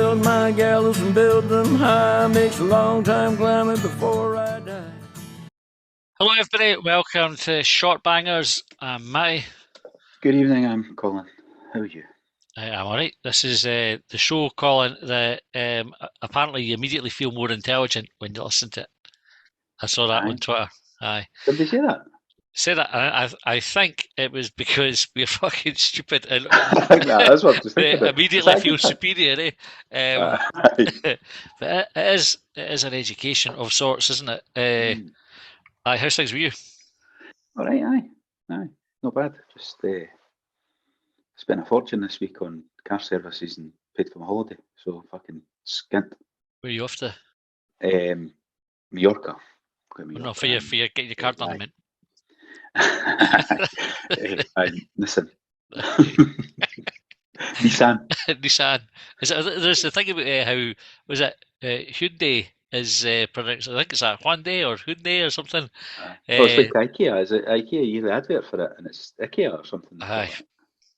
build my gallows and build them high. Makes a long time climbing before I die. Hello everybody, welcome to Shortbangers. I'm Matty. Good evening, I'm Colin. How are you? I'm alright. This is the show, Colin, that apparently you immediately feel more intelligent when you listen to it. I saw that Aye. on Twitter. Aye. Did they say that? Say that. I think it was because we're fucking stupid and I think that's what I was thinking about. immediately feel superior, eh? Aye. But it is an education of sorts, isn't it? Aye, how's things with you? All right, aye. Not bad. Just spent a fortune this week on car services and paid for my holiday, so fucking skint. Where are you off to? Mallorca. No, for you getting your card done, I meant. Listen. Nissan. Nissan. There's the thing about how was it Hyundai is pronounced. I think it's a Hyundai or Hyundai or something. It's like IKEA. Is it IKEA? You the advert for it, and it's IKEA or something. Aye,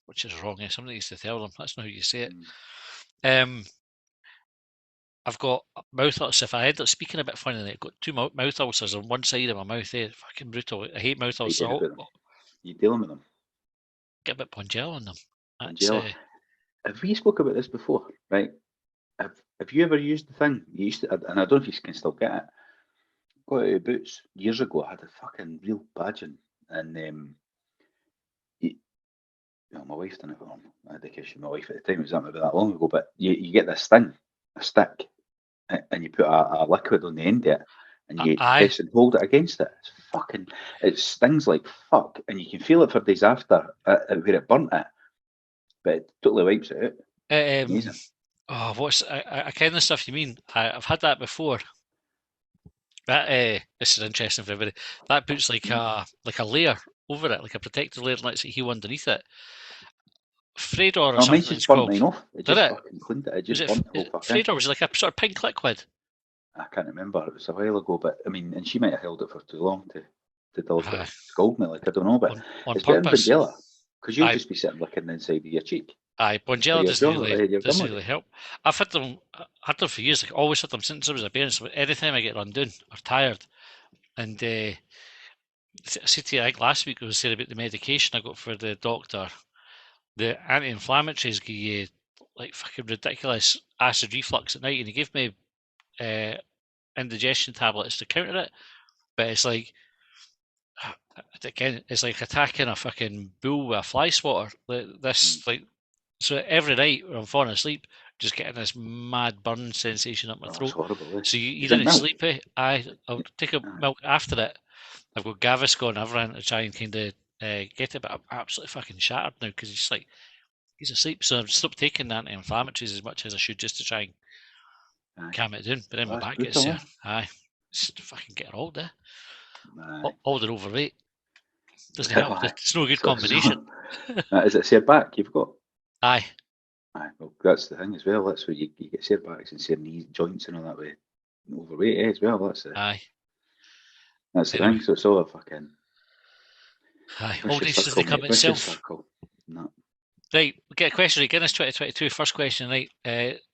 which is wrong. Somebody needs to tell them. That's not how you say it. I've got mouth ulcers. If I end up speaking a bit funny, I've got two mouth ulcers on one side of my mouth. Fucking brutal. I hate mouth ulcers. You dealing with them? Get a bit Bonjel on them. Have we spoke about this before? Right? Have you ever used the thing you used to? And I don't know if you can still get it. Got out of Boots years ago. I had a fucking real badging, and my wife done it for me. I had to my wife at the time. It was not about that long ago. But you get this thing, a stick, and you put a liquid on the end of it, and you press and hold it against it. It's fucking. It stings like fuck, and you can feel it for days after where it burnt it. But it totally wipes it out. Amazing. Oh, I kind of stuff you mean. I've had that before. That this is interesting for everybody. That puts like a layer over it, like a protective layer, and lets it heal underneath it. Fredor or something. It's called. Mine off. It just fucking cleaned it. It just burnt the whole fucking. Fredor was like a sort of pink liquid. I can't remember. It was a while ago, but I mean, and she might have held it for too long to deliver scold me. Like I don't know, but it's better than Bonjela because you'll just be sitting licking the inside of your cheek. Aye, Bonjela doesn't really help. I've had them for years. Like always had them since I was a baby. So anytime I get run down or tired, and I said to you, I think last week I was saying about the medication I got for the doctor. The anti-inflammatories give you like fucking ridiculous acid reflux at night, and he gave me indigestion tablets to counter it. But it's like again, it's like attacking a fucking bull with a fly swatter. So every night when I'm falling asleep, just getting this mad burn sensation up my throat. Horrible, so you didn't sleep, eh? I'll take a milk after it. I've got Gaviscon and everything to try and kind of get it, but I'm absolutely fucking shattered now because he's asleep. So I've stopped taking the anti-inflammatories as much as I should just to try and calm it down. But then my back gets there. Just fucking get old, eh? Old and overweight. Doesn't help. It's no good combination. Is it sore back you've got? Aye. Well, that's the thing as well. That's where you get sore backs and sore knees, joints, and all that way. Overweight as well. That's it. Aye. That's the thing. So it's all a fucking. Aye. Old age doesn't come itself. No. Right, we'll get a question. Guinness 2022. First question. Right.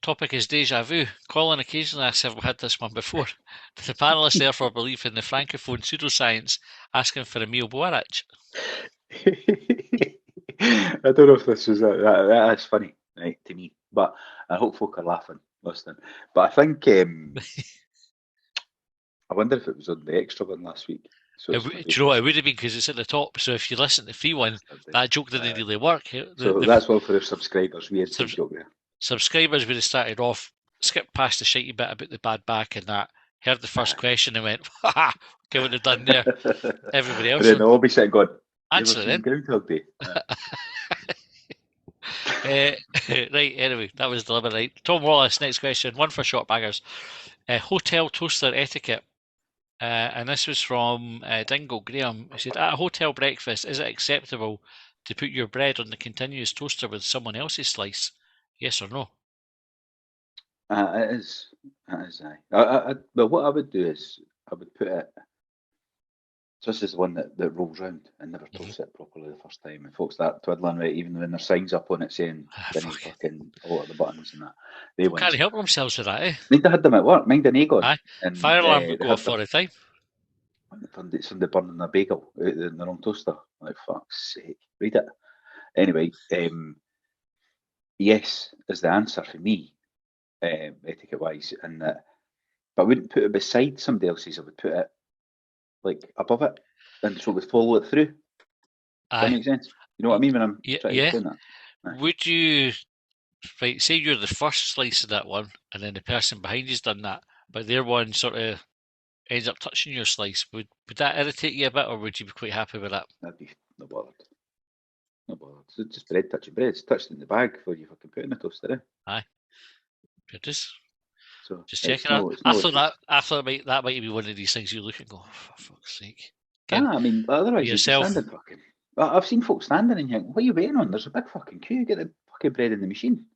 Topic is deja vu. Colin occasionally asks if we've had this one before. The panelists therefore believe in the francophone pseudoscience, asking for a meal Boarach. I don't know if this was that's funny, right, to me, but I hope folk are laughing, listening. But I think I wonder if it was on the extra one last week. So do you know what? It would have been because it's at the top. So if you listen to the free one, that joke didn't really work. So that's one for the subscribers. We had some joke there. Subscribers would have started off, skipped past the shitey bit about the bad back and that. Heard the first question and went, "Ha ha! Get what they've done there." Everybody else. Then they'll be sitting going, answer it then. Groundhog Day. Right, anyway, that was delivered right. Tom Wallace, next question. One for Shortbangers. Hotel toaster etiquette. And this was from Dingle Graham. He said, at a hotel breakfast, is it acceptable to put your bread on the continuous toaster with someone else's slice? Yes or no? It is. It is, aye. But what I would do is I would put it So this is the one that rolls round and never toasts it properly the first time, and folks start twiddling with it, even when there's signs up on it saying didn't fucking alter the buttons and that. They can't help themselves with that, eh? Mind I had them at work. Mind an egg on. Aye. And fire alarm would go off all the time. Somebody burning a bagel in the wrong toaster. Like, fuck's sake. Read it. Anyway, yes is the answer for me, etiquette wise, and that. But I wouldn't put it beside somebody else's. I would put it like above it, and so we follow it through. Does that make sense? You know what I mean when I'm trying to explain that? Aye. Would you, right, say you're the first slice of that one, and then the person behind you's done that, but their one sort of ends up touching your slice, would that irritate you a bit, or would you be quite happy with that? That'd be no bothered. No bothered. It's just bread touching bread. It's touched in the bag before you fucking put it in the toaster. Eh? Aye. It is. So just checking out. I thought that might be one of these things you look and go, oh, for fuck's sake. I mean, otherwise you're standing fucking. I've seen folks standing and you think, what are you waiting on? There's a big fucking queue. Get the fucking bread in the machine.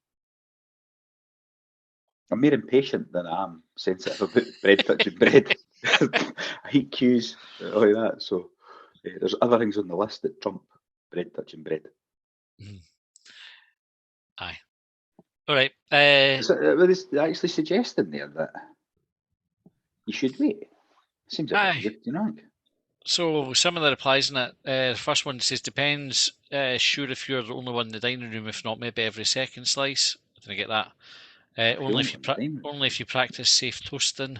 I'm more impatient than I am sensitive about bread touching bread. I hate queues, all of that. So there's other things on the list that trump bread touching bread. Aye. All right. It's actually suggesting there that you should wait. Seems a bit weird, you know. So some of the replies in it, the first one says, depends, sure if you're the only one in the dining room, if not maybe every second slice. I didn't get that. Only if you practice safe toasting.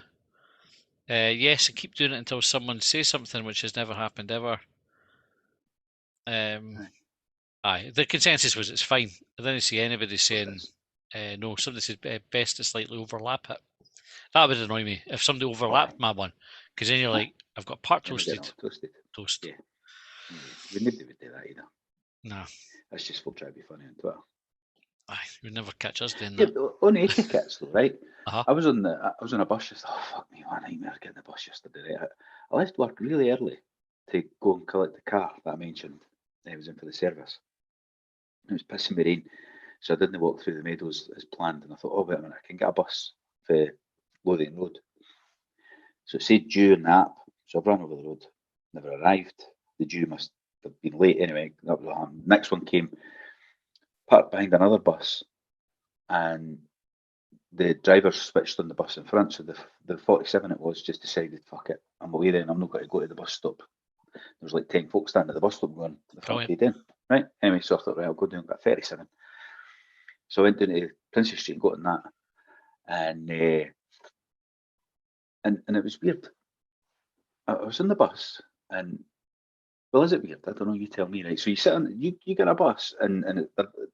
Yes, and keep doing it until someone says something, which has never happened ever. Aye, the consensus was it's fine. I didn't see anybody saying no. Somebody said best to slightly overlap it. That would annoy me if somebody overlapped my one, because then you're like, I've got part toasted. Toast. Yeah. Nobody would do that either. No. That's just folk trying to be funny on Twitter. Aye, you'd never catch us doing that. On etiquettes though, right? I was on a bus yesterday. Oh fuck me, what a nightmare getting the bus yesterday. Right? I left work really early to go and collect the car that I mentioned. I was in for the service. It was pissing me rain, so I didn't walk through the meadows as planned. And I thought, oh wait a minute, I can get a bus for Lothian Road. So it said due in the app, so I've run over the road. Never arrived. The due must have been late anyway. That was next one came. Parked behind another bus, and the driver switched on the bus in front. So the 47 it was just decided, fuck it, I'm away then. I'm not going to go to the bus stop. There was like 10 folks standing at the bus stop going, the fuck are you doing? Right? Anyway, so I thought, right, I'll go down and get 37. So I went down to Princess Street and got on that, and it was weird. I was in the bus, and well, is it weird? I don't know. You tell me, right? So you sit on, you get a bus, and they're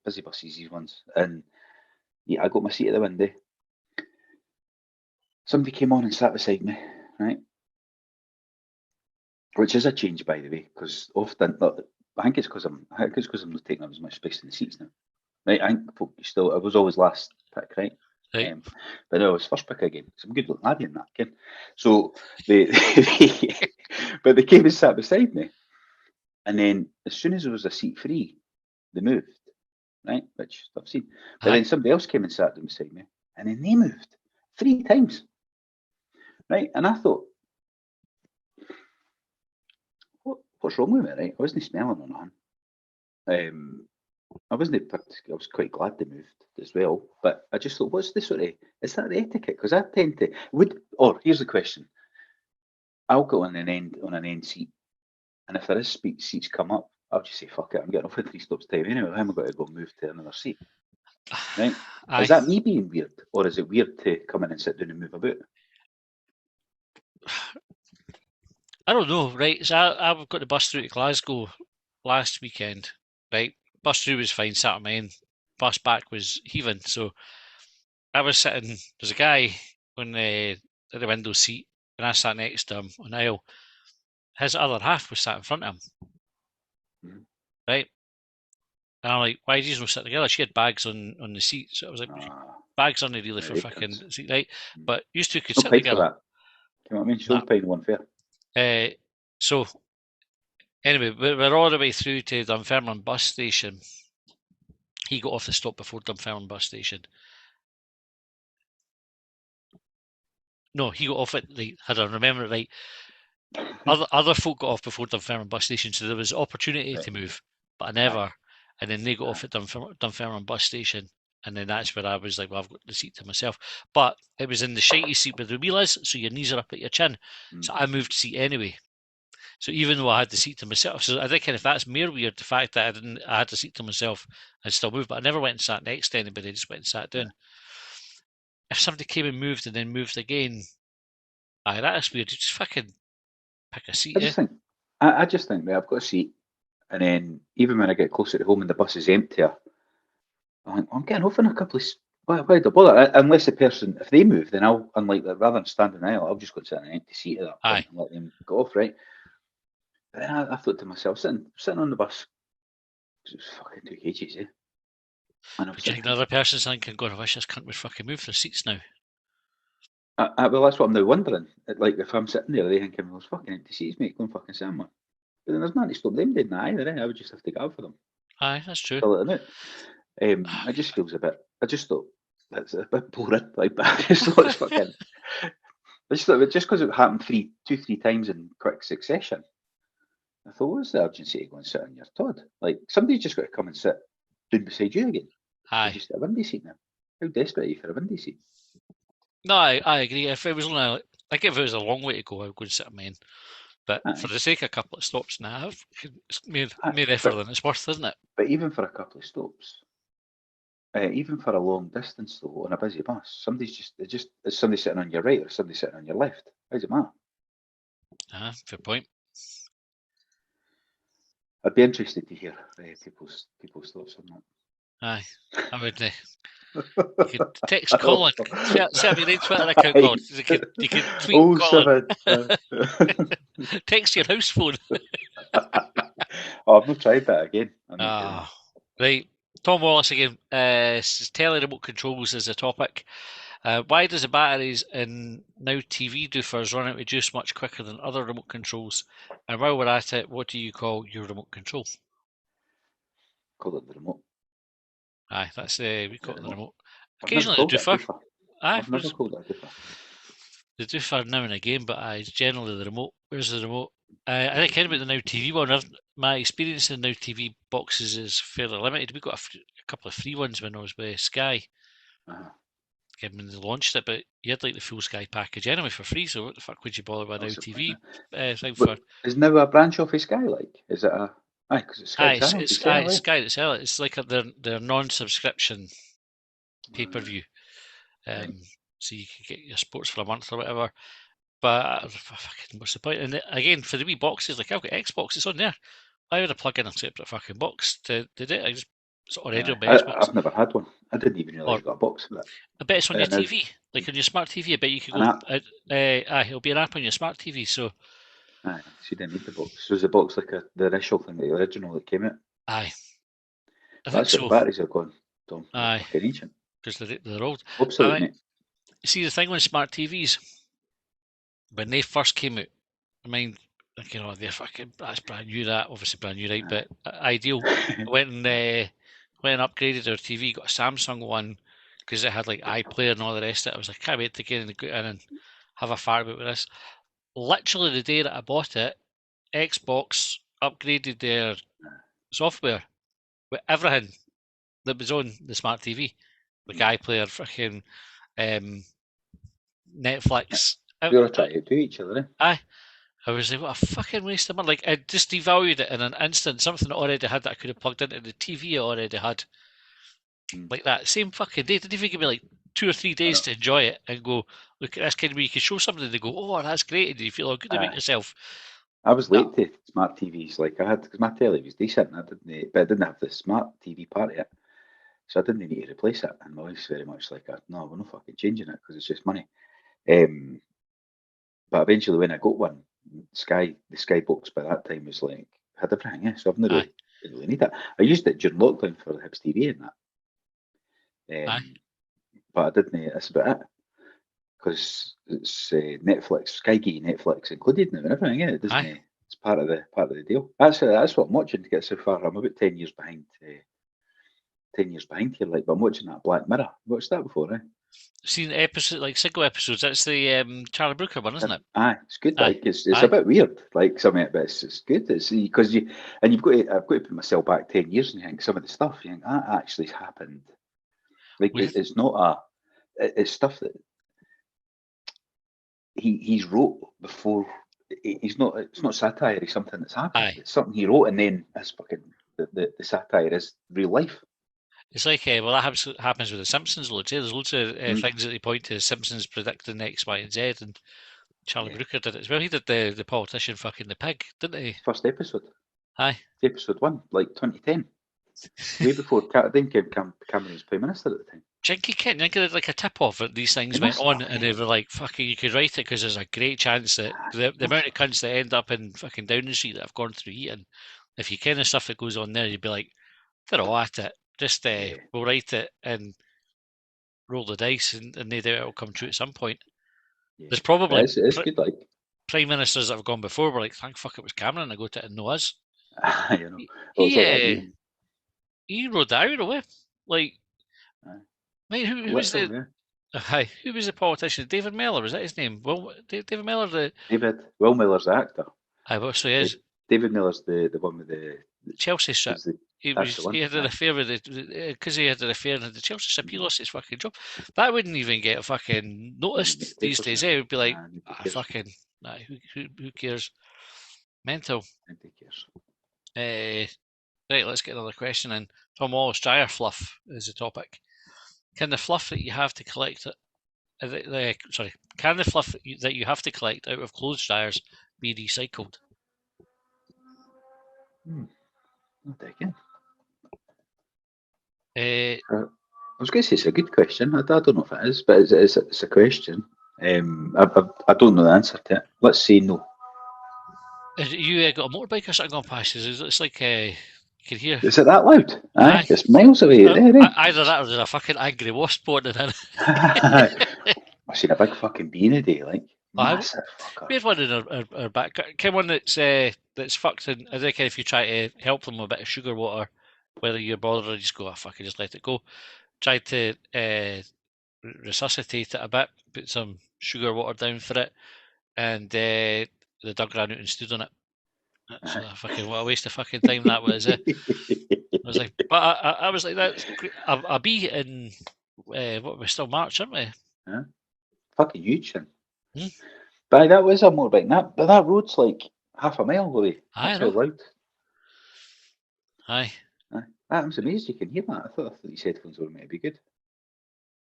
busy buses, these ones, and yeah, I got my seat at the window. Somebody came on and sat beside me, right? Which is a change, by the way, because often I think it's because I'm not taking up as much space in the seats now, right? I think folk still. I was always last pick, right? But no, I was first pick again. So I'm good looking laddie in that again. So but they came and sat beside me. And then as soon as there was a seat free, they moved, right? Which I've seen. But then somebody else came and sat down beside me, and then they moved 3 times, right? And I thought, what's wrong with me, right? I wasn't smelling or nothing. I was quite glad they moved as well. But I just thought, what's the sort of, is that the etiquette? Because I tend to, here's the question. I'll go on an end seat. And if there is seats come up, I'll just say, fuck it, I'm getting off at 3 stops time anyway. How am I going to go move to another seat? Right? Is that me being weird? Or is it weird to come in and sit down and move about? I don't know, right? So I've got the bus through to Glasgow last weekend, right? Bus through was fine, sat on my end. Bus back was heaving. So I was sitting, there's a guy on the window seat, and I sat next to him on the aisle. His other half was sat in front of him, right? And I'm like, why did you not sit together? She had bags on the seat, so I was like, bags aren't really for fucking seat, right? But used to could sit together. That. You know what I mean? She'll pay one fair. So anyway, we're all the way through to Dunfermline bus station. He got off the stop before Dunfermline bus station. No, he got off at had I remember it right. other folk got off before Dunfermline bus station, so there was opportunity to move, but I never. And then they got off at Dunfermline bus station, and then that's where I was like, well, I've got the seat to myself. But it was in the shitey seat where the wheel is, so your knees are up at your chin. So I moved seat anyway. So even though I had the seat to myself, so I think if that's more weird, the fact that I had the seat to myself and still moved, but I never went and sat next to anybody. I just went and sat down. If somebody came and then moved again, that is weird. You just fucking pick a seat. I just think that I've got a seat, and then even when I get closer to home and the bus is emptier, I'm getting off in a couple of. Why do I bother? Unless the person, if they move, then I'll, unlike that, rather than standing in the aisle, I'll just go and sit in an empty seat at that point and let them go off, right? But then I thought to myself, sitting on the bus, it's fucking 2 kgs, eh? And do you think another person's thinking, God, I wish this cunt would fucking move for the seats now? Well, that's what I'm now wondering. Like, if I'm sitting there, they thinking, well, it's fucking empty seats, mate, go and fucking sit in one. But then there's nothing to stop them doing that either, eh? I would just have to go for them. Aye, that's true. It just feels a bit. I just thought that's a bit boring. Like, but I just thought it's fucking. Just because it happened 2-3 times in quick succession, I thought, what's the urgency to go and sit on your Todd? Like, somebody's just got to come and sit down beside you again. Aye. Just a windy seat now. How desperate are you for a windy seat? No, I agree. If it was only, if it was a long way to go, I would go and sit on mine. But for the sake of a couple of stops now, it's more effort than it's worth, isn't it? But even for a couple of stops, even for a long distance though, on a busy bus, somebody's is somebody sitting on your right or somebody sitting on your left? How does it matter? Fair point. I'd be interested to hear people's thoughts on that. Aye, I would. You could text Colin. Set me right Twitter account, Colin. You could tweet Colin. Text your house phone. I've not tried that again. Right. Tom Wallace again. Tele remote controls is a topic. Why does the batteries in Now TV doofers run out of juice much quicker than other remote controls? And while we're at it, what do you call your remote control? Call it the remote. Aye, that's we call it the remote. Occasionally the doofer. I've never called it a doofer. The doofer now and again, but it's generally the remote. Where's the remote? I think about the Now TV one. My experience in Now TV boxes is fairly limited. We got a couple of free ones when I was with Sky. When they launched it, but you had like the full Sky package anyway for free. So what the fuck would you bother with Now TV thing for? Is Now a branch off of Sky? Like, is it a? Aye, because it's Sky. It's Sky that sell it. It's like their non-subscription pay-per-view. So you can get your sports for a month or whatever. But fucking, what's the point? And again, for the wee boxes, like I've got Xbox, it's on there. I would have plugged in a separate fucking box to do it. I just it's already on my Xbox. I've never had one. I didn't even realise you got a box for that. I bet it's on your TV, like on your smart TV. I bet you could go. It'll be an app on your smart TV. So. Aye, so you didn't need the box. Was the box like the initial thing, the original that came out? Aye. That's what the batteries are gone, Tom. Aye. Fucking ancient. Because they're old. Absolutely. See, the thing with smart TVs, when they first came out, I mean, they're fucking, that's brand new, obviously brand new, right? But ideal. went and upgraded our TV, got a Samsung one, because it had like iPlayer and all the rest of it. I was like, can't wait to get in and have a fire about with this. Literally the day that I bought it, Xbox upgraded their software with everything that was on the smart TV, like iPlayer, fucking Netflix. We were trying to do each other, eh? Aye. I was like, what a fucking waste of money. Like, I just devalued it in an instant. Something I already had that I could have plugged into the TV I already had. Like that same fucking day. Didn't even give me like 2 or 3 days to enjoy it and go, look at this kind of where you can show somebody, they go, oh, that's great, and you feel all good about yourself. I was late to smart TVs. Like, I had, because my telly was decent, but I didn't have the smart TV part of it, so I didn't need to replace it. And my wife's very much like, no, we're not fucking changing it because it's just money. But eventually, when I got one, the Sky box by that time was like had everything. Yeah, so I've not really need that. I used it during lockdown for the Hibs TV and that. But I didn't. That's about it. Because it's Netflix, Sky gave you Netflix included now and everything. Yeah, it doesn't. It's part of the deal. That's what I'm watching to get so far. I'm about 10 years behind. 10 years behind here, like. But I'm watching that Black Mirror. You watched that before, eh? seen episode like single episodes. That's the Charlie Brooker one, isn't it? Aye, it's good. Aye. Like it's a bit weird, like some of it, but it's good. It's because I've got to put myself back 10 years and think some of the stuff you think that actually happened. Like it's not it's stuff that he's wrote before. It's not satire. It's something that's happened. Aye. It's something he wrote, and then as fucking the satire is real life. It's like well, that happens with the Simpsons loads. There's loads of things that they point to Simpsons predicting X, Y, and Z, and Charlie Brooker did it as well. He did the politician fucking the pig, didn't he? First episode. Aye. Episode 1, like 2010. Way before Cameron was Prime Minister at the time. Jinky Kent, I think like a tip off that these things went on, and they were like, fucking, you could write it because there's a great chance that the amount of cunts that end up in fucking Downing Street that have gone through eating, if you kind of stuff that goes on there, you'd be like, they're all at it. Just we'll write it and roll the dice, and no doubt it'll come true at some point. Yeah. There's probably it's good, like prime ministers that have gone before were like, thank fuck it was Cameron. I go to it and know us. You know, he rode that out away. Like, mate, who was the? Hi, who was the politician? David Mellor, was that his name? Well, David Mellor, Will Miller's the actor. I well, so he is. David Miller's the one with the Chelsea strip. He had an affair with it because he had an affair in the Chelsea strip. He lost his fucking job. That wouldn't even get fucking noticed these days. It would be like, fucking, who cares? Mental. Nobody cares. Right, let's get another question in. Tom Wallace, dryer fluff is the topic. Can the fluff that you have to collect can the fluff that you have to collect out of clothes dryers be recycled? Not again. I was going to say it's a good question. I don't know if it is, but it's a question. I don't know the answer to it. Let's say no. You got a motorbike or something going past you? It's like you can hear. Is it that loud? Aye. It's miles away. Either that or there's a fucking angry wasp on it. I've seen a big fucking bee in a day, like massive fucker. We had one in our back. Came one that's fucked, and I think if you try to help them with a bit of sugar water, whether you're bothered or just go, fucking just let it go. Tried to resuscitate it a bit, put some sugar water down for it, and the dog ran out and stood on it. So fucking what a waste of fucking time that was. I was like, but I was like, that's a bee in what we're still March, aren't we? Yeah. Fucking huge thing. But that was a motorbike. But that road's like half a mile away. That's how loud. Aye. I'm amazed you can hear that. I thought these headphones were maybe good.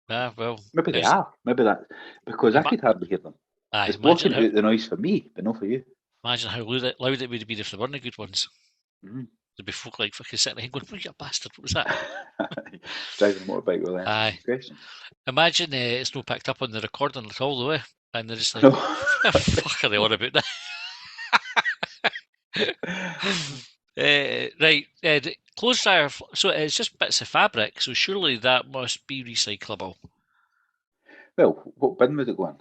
Yeah, well, maybe they are. Maybe that because I could hardly hear them. Aye, it's blocking out the noise for me, but not for you. Imagine how loud it would have been if they weren't the good ones. There'd be folk like fucking sitting there going, "Oh, you bastard! What was that?" Driving a motorbike with that. Imagine it's not picked up on the recording at all, though, and they're just like, "What the fuck are they on about that?" Right, clothes dryer. So it's just bits of fabric. So surely that must be recyclable. Well, what bin would it go in?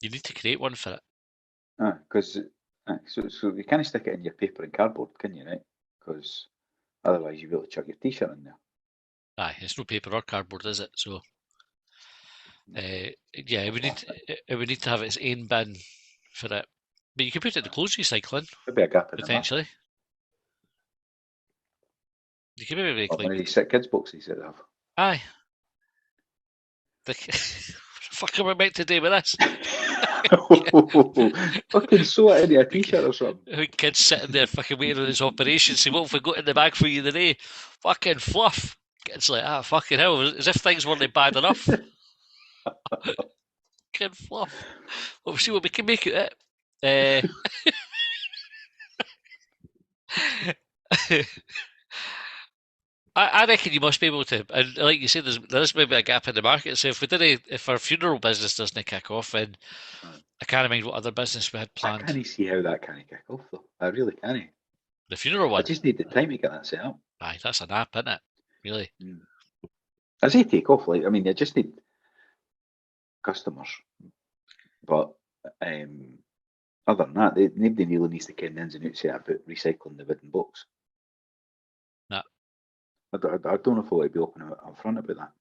You need to create one for it. Because so you can't stick it in your paper and cardboard, can you? Right? Because otherwise you'll be able to chuck your t-shirt in there. Aye, it's no paper or cardboard, is it? So, it would need to have its own bin for it. But you could put it in the clothes recycling. Maybe a gap in potentially. You could maybe make one of these sick kids boxes that they have. Aye. What the fuck am I meant to do with this? Fucking sew it into a t-shirt or something. Kids sitting there fucking waiting on this operation. See what have we got in the bag for you today? Fucking fluff. Kids like, fucking hell, as if things weren't bad enough. Fucking fluff. We'll see what we can make it. I reckon you must be able to, and like you said, there is maybe a gap in the market. So if our funeral business doesn't kick off, then I can't mind what other business we had planned. I can't see how that can kick off though. I really can't. The funeral one. I just need the time to get that set up. Aye, that's an app, isn't it? Really. I say take off. Like, I mean, I just need customers, but other than that, nobody really needs to ken the ins and outs about recycling the wooden box. No. I don't know if I would be open up front about that.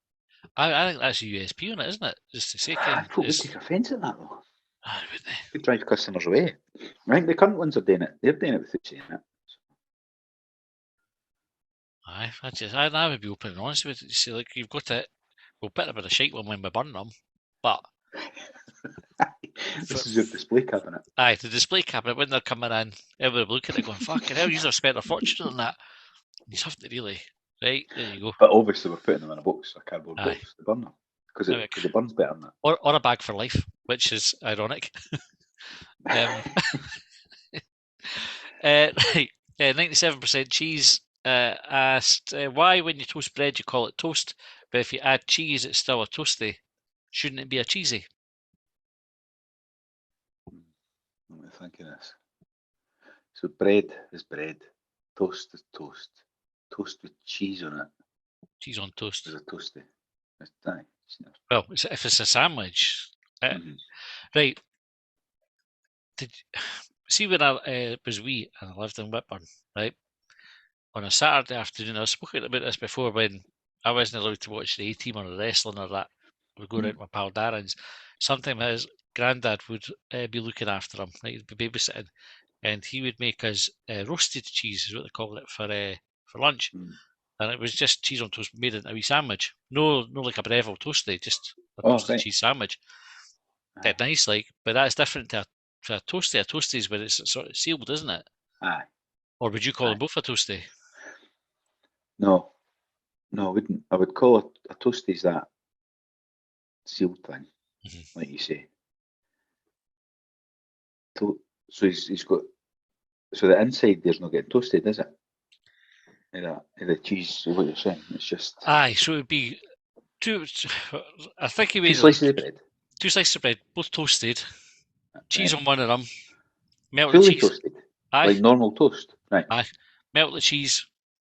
I think that's a USP on it, isn't it? Just to say, People would take offence at that, though. would they? Could drive customers away. I think the current ones are doing it. They're doing it without saying it. I would be open and honest with it. You see, like, you've got it. We'll put a bit of shite when we burn them, but this is your display cabinet. Aye, the display cabinet when they're coming in, everybody looking at it going, "Fucking hell, you've spent a fortune on that." You have to really, right? There you go. But obviously, we're putting them in a box, a cardboard Aye. box to burn them because it burns better than that. Or a bag for life, which is ironic. Right, 97% cheese asked why when you toast bread you call it toast, but if you add cheese it's still a toasty. Shouldn't it be a cheesy? Let me think of this. So bread is bread, toast is toast, toast with cheese on it. Cheese on toast is a toasty. Well, if it's a sandwich, right? See when I was wee and I lived in Whitburn, right? On a Saturday afternoon, I've spoken about this before when I wasn't allowed to watch the A-Team or the wrestling or that. We'd go around with my pal Darren's. Sometimes his granddad would be looking after him, like he'd be babysitting, and he would make us roasted cheese, is what they call it, for lunch. And it was just cheese on toast made into a wee sandwich. No like a Breville toasty, just a toasted cheese sandwich. Dead nice, like, but that's different to a toasty. A toasty is when it's sort of sealed, isn't it? Aye. Or would you call them both a toasty? No, I wouldn't. I would call it a toasty is that sealed thing, like you say. So he's got. So the inside there's not getting toasted, is it? The cheese, what you're saying, it's just. Aye, so it would be two. I think he made 2 slices of bread. 2 slices of bread, both toasted. Cheese on one of them. Melt Fully the cheese. Toasted. Aye. Like normal toast. Right. Aye. Melt the cheese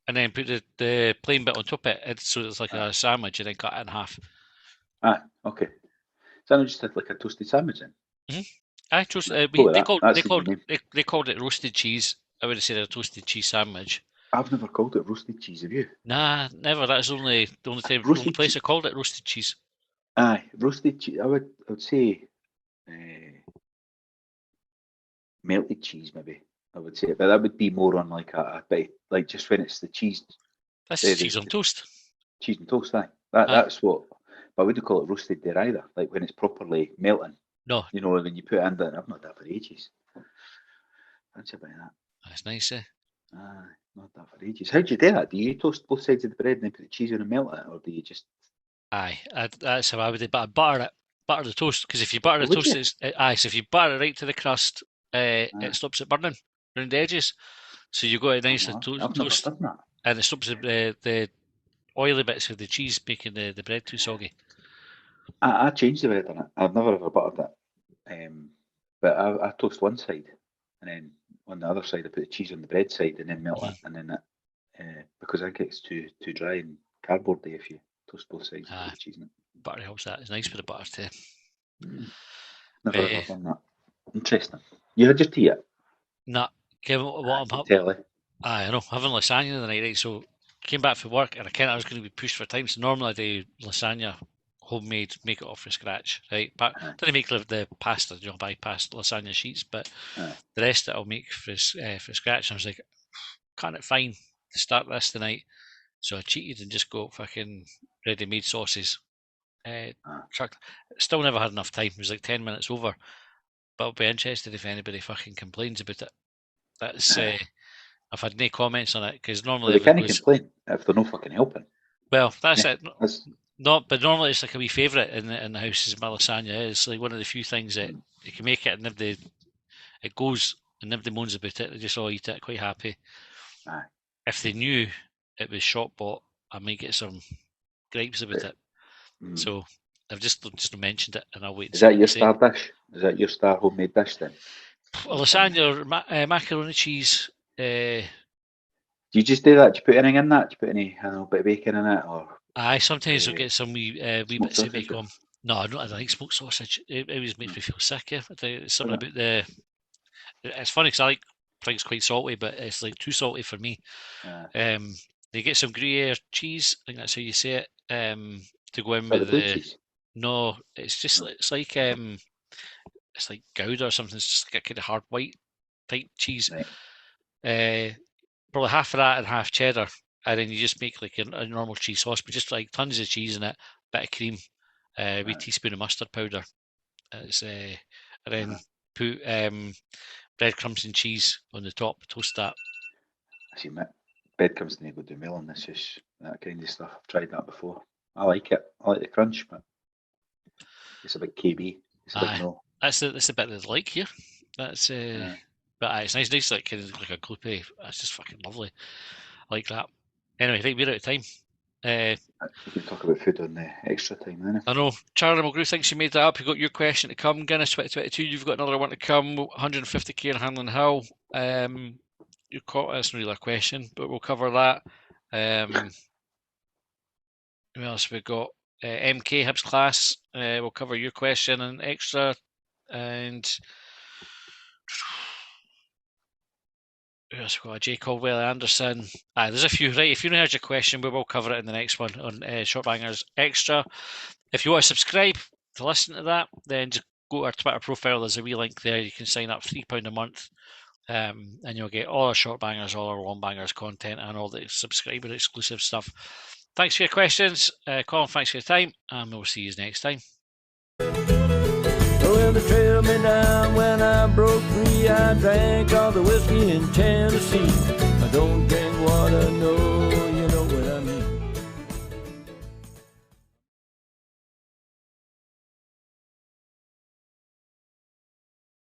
and then put the plain bit on top of it, so it's like a sandwich, and then cut it in half. Aye, okay. So I just had like a toasted sandwich then. Aye, they called it roasted cheese. I would have said a toasted cheese sandwich. I've never called it roasted cheese, have you? Nah, never. That's the only time, the only place I called it roasted cheese. Aye, roasted cheese. I would say melted cheese, maybe. I would say, but that would be more on like a bit, like just when it's the cheese. That's cheese on toast. Cheese and toast, aye. That's what. But I wouldn't call it roasted there either. Like when it's properly melting. No. You know, when you put it in there, I've not done that for ages. That's about that. That's nice, eh? Aye, not that for ages. How do you do that? Do you toast both sides of the bread and then put the cheese in and melt it, or do you just? Aye, that's how I would do it. But I butter the toast, because if you butter the toast, so if you butter it right to the crust, it stops it burning around the edges. So you got it nicely toast, and it stops the oily bits of the cheese making the bread too soggy. I changed the bread on it. I've never ever buttered it, but I toast one side, and then on the other side I put the cheese on the bread side, and then melt it, and then because I think it's too dry and cardboardy if you toast both sides and put the cheese in it. Butter helps that. It's nice with the butter too. Never ever done that. Interesting. You had your tea yet? Nah. What I'm telly. I know. Having lasagna the night, right? So came back from work and I was going to be pushed for time. So normally I do lasagna, homemade, make it off from scratch, right? But didn't make the pasta, buy pasta lasagna sheets, but the rest of it I'll make for scratch. And I was like, can't it fine to start this tonight? So I cheated and just got fucking ready-made sauces. Still never had enough time. It was like 10 minutes over. But I'll be interested if anybody fucking complains about it. That's I've had no comments on it, because normally they can't complain if they're no fucking helping. Well, that's it. But normally it's like a wee favourite in the house is my lasagna. It's like one of the few things that you can make it and it goes and nobody moans about it. They just all eat it quite happy. If they knew it was shop bought, I might get some gripes about it. So I've just mentioned it, and I'll wait. Is that your star dish? Is that your star homemade dish then? A lasagna, macaroni cheese. Do you just do that? Do you put anything in that? Do you put any bit of bacon in it, or? Aye, sometimes I'll get some wee bits of bacon. No, I don't like smoked sausage. It always makes me feel sick. It's something about the. It's funny because I like things quite salty, but it's like too salty for me. They get some Gruyere cheese. I think that's how you say it. To go in Is that with the blue cheese? No, it's just it's like Gouda or something. It's just like a kind of hard white type cheese. Right. Probably half of that and half cheddar, and then you just make like a normal cheese sauce, but just like tons of cheese in it, bit of cream, wee teaspoon of mustard powder. It's and then put breadcrumbs and cheese on the top. Toast that. I see, breadcrumbs need to go do meal on this. Is that kind of stuff. I've tried that before. I like it. I like the crunch, but it's a bit KB. It's a bit no. That's the bit that I like here. That's but it's nice, like kind of like a gloopy. It's just fucking lovely. I like that. Anyway, I think we're out of time. We can talk about food on the extra time, then. I know. Charlie McGrew thinks you made that up. You got your question to come. Guinness 2022. You've got another one to come. 150k in Hanlon Hill. You caught that's not really a question, but we'll cover that. Who else we got? MK Hibs class. We'll cover your question and extra. And who else we got? J. Caldwell Anderson. There's a few. Right, if you don't heard your question, we will cover it in the next one on Shortbangers Extra. If you want to subscribe to listen to that, then just go to our Twitter profile. There's a wee link there. You can sign up £3 a month. And you'll get all our Shortbangers, all our Longbangers content, and all the subscriber exclusive stuff. Thanks for your questions. Colin, thanks for your time, and we'll see you next time. Well, they trailed me down when I broke free. I drank all the whiskey in Tennessee.